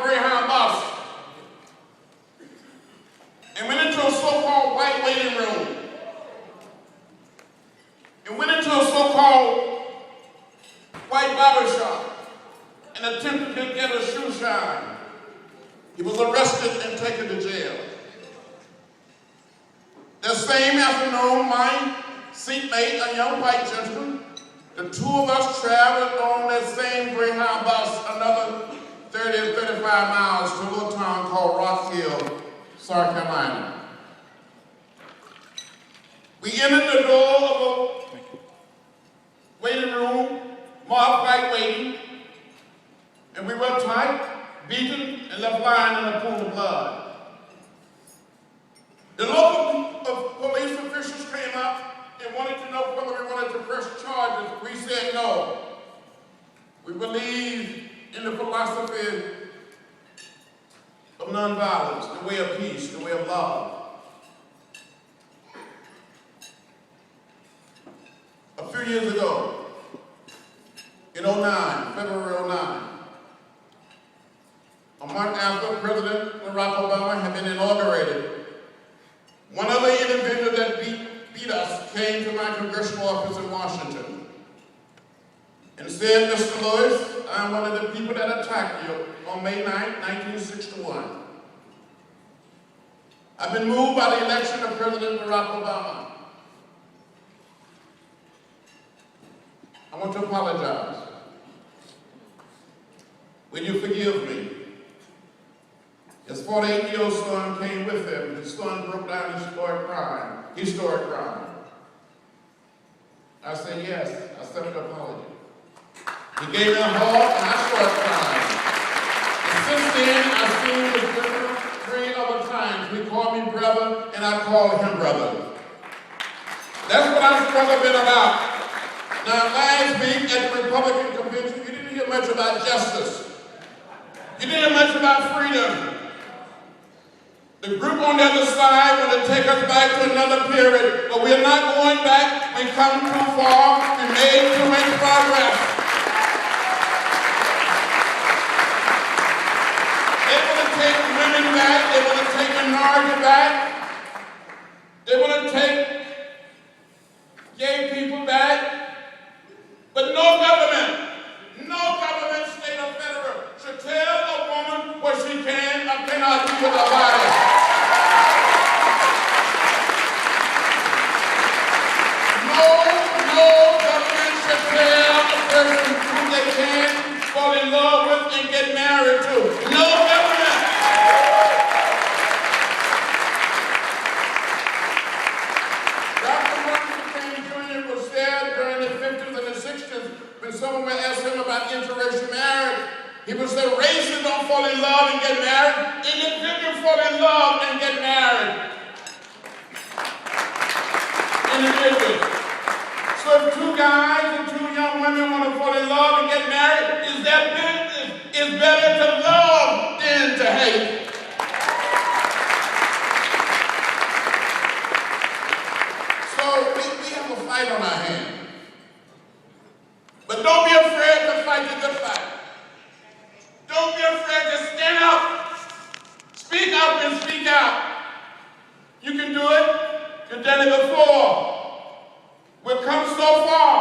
Greyhound bus and went into a so-called white waiting room and went into a so-called white barber shop and attempted to get a shoe shine. He was arrested and taken to jail. That same afternoon, my seatmate, a young white gentleman, the two of us traveled on that same Greyhound bus another 30 or 35 miles to a little town called Rock Hill, South Carolina. We entered the door of a waiting room, marked white waiting, and we were tight, beaten, and left lying in a pool of blood. The local police officials came up and wanted to know whether we wanted to press charges. We said no. We believe in the philosophy of nonviolence, the way of peace, the way of love. A few years ago, in February 09, a month after President Barack Obama had been inaugurated, one other individual that beat us came to my congressional office in Washington and said, "Mr. Lewis, I'm one of the people that attacked you on May 9, 1961. I've been moved by the election of President Barack Obama. I want to apologize. Will you forgive me?" His 48-year-old son came with him. His son broke down and started crying. He started crying. I said, "Yes, I accept an apology." He gave me a hug and I started crying. And since then, I've seen his brother 3 other times. He called me brother and I called him brother. That's what our struggle been about. Now, last week at the Republican convention, you didn't hear much about justice. You didn't hear much about freedom. The group on the other side want to take us back to another period, but we're not going back. We've come too far. We made too much progress. They want to take women back. They want to take minorities back. They want to take gay people back. But no government, state or federal, should tell a woman what she can or cannot do with her body. No government should tell a person who they can fall in love with and get married to. No government. Dr. Martin Luther King Jr. was there during the 50s and the 60s when someone asked him about interracial marriage. He would say, racists don't fall in love and get married. Individuals fall in love and get married. Individuals. So if 2 guys and 2 young women want to fall in love and get married, is that business? It's better to love than to hate. So we have a fight on our hands. But don't be afraid to fight the good fight. Don't be afraid to stand up. Speak up and speak out. You can do it. You've done it before. We've come so far.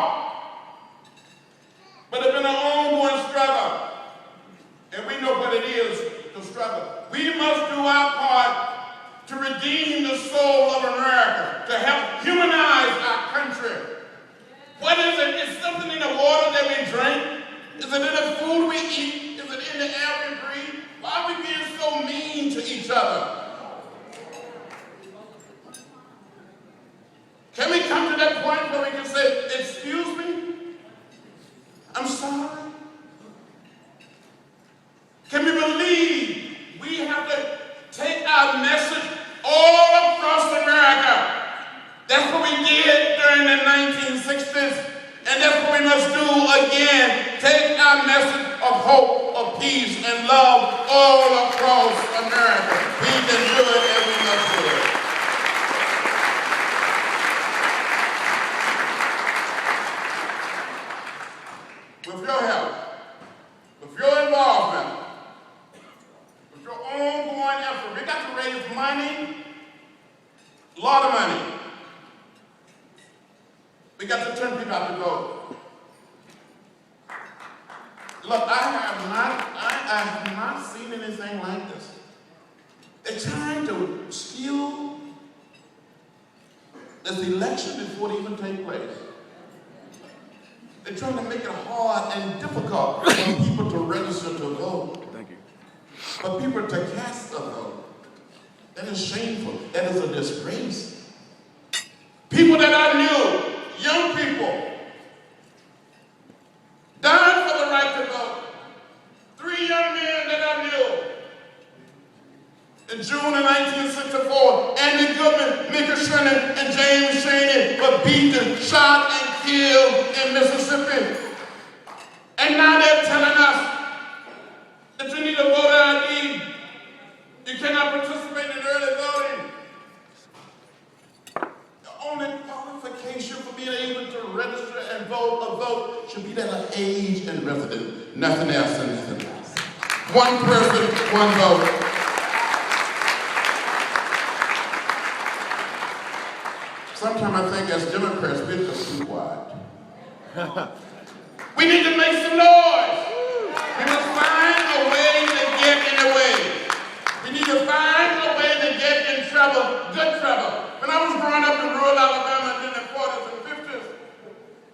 But it's been an ongoing struggle. And we know what it is to struggle. We must do our part to redeem the soul of America, to help humanize our country. What is it? It's something in the water that we drink. Is it in the food we eat? Is it in the air we breathe? Why are we being so mean to each other? Can we come to that point where we can say, excuse me? I'm sorry? Can we believe we have to take our message all across America? That's what we did during the 1960s, and that's what we must do again. Take our message of hope, of peace, and love all across America. We can do it, and we must do it. With your help, with your involvement, But I have not seen anything like this. They're trying to steal this election before it even takes place. They're trying to make it hard and difficult for people to register to vote. Thank you. For people to cast a vote. That is shameful. That is a disgrace. People that I knew, young people, died for the right to vote. 3 young men that I knew. In June of 1964, Andy Goodman, Mika Shannon, and James Shaney were beaten, shot, and killed in Mississippi. And now they're telling us that you need a voter ID. You cannot participate in early voting. The only qualification for being able to register and vote a vote should be that of age and residence. Nothing else and nothing else. One person, one vote. Sometimes I think as Democrats, we're just too quiet. We need to make some noise. We must find a way to get in the way. We need to find a way to get in trouble, good trouble. When I was growing up in rural Alabama in the 40s and 50s,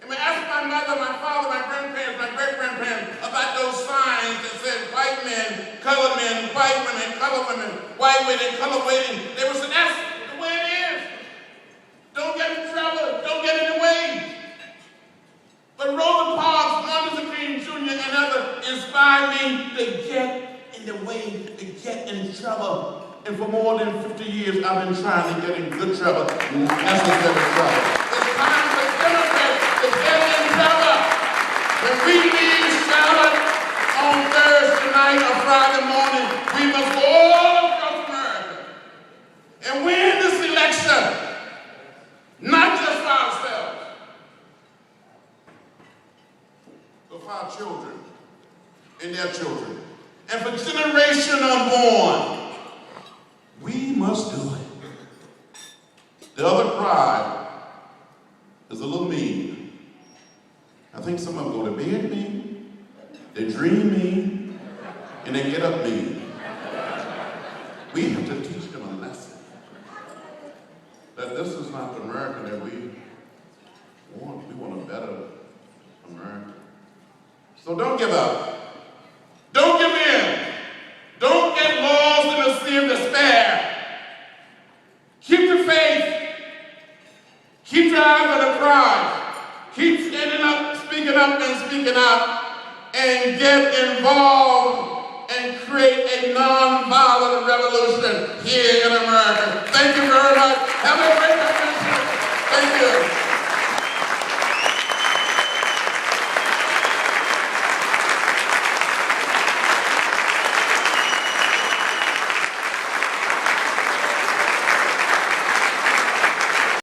and I asked my mother, my father, my grandparents, my great-grandparents about those signs that said white men, colored men, white women, colored women, white women, colored women. They would say, that's the way it is. Don't get in trouble. Don't get in the way. But Rosa Parks, Martin Luther King Jr., and others inspired me to get in the way, to get in trouble. And for more than 50 years, I've been trying to get in good trouble, necessary trouble. It's time for Democrats to get in trouble. When we leave Charlotte on Thursday night or Friday morning, we must go all across America and win this election. Not just for ourselves, but for our children and their children. And for generations unborn, we must do it. The other cry is a little mean. I think some of them go to bed mean, they dream mean, and they get up mean. We have to teach them a lesson. That this is not the America that we want. We want a better America. So don't give up. Don't give in. Don't get lost in the sea of despair. Keep the faith. Keep your eyes on the prize. Keep standing up, speaking out, and get involved and create a non-violent revolution here in America. Thank you very much. Have a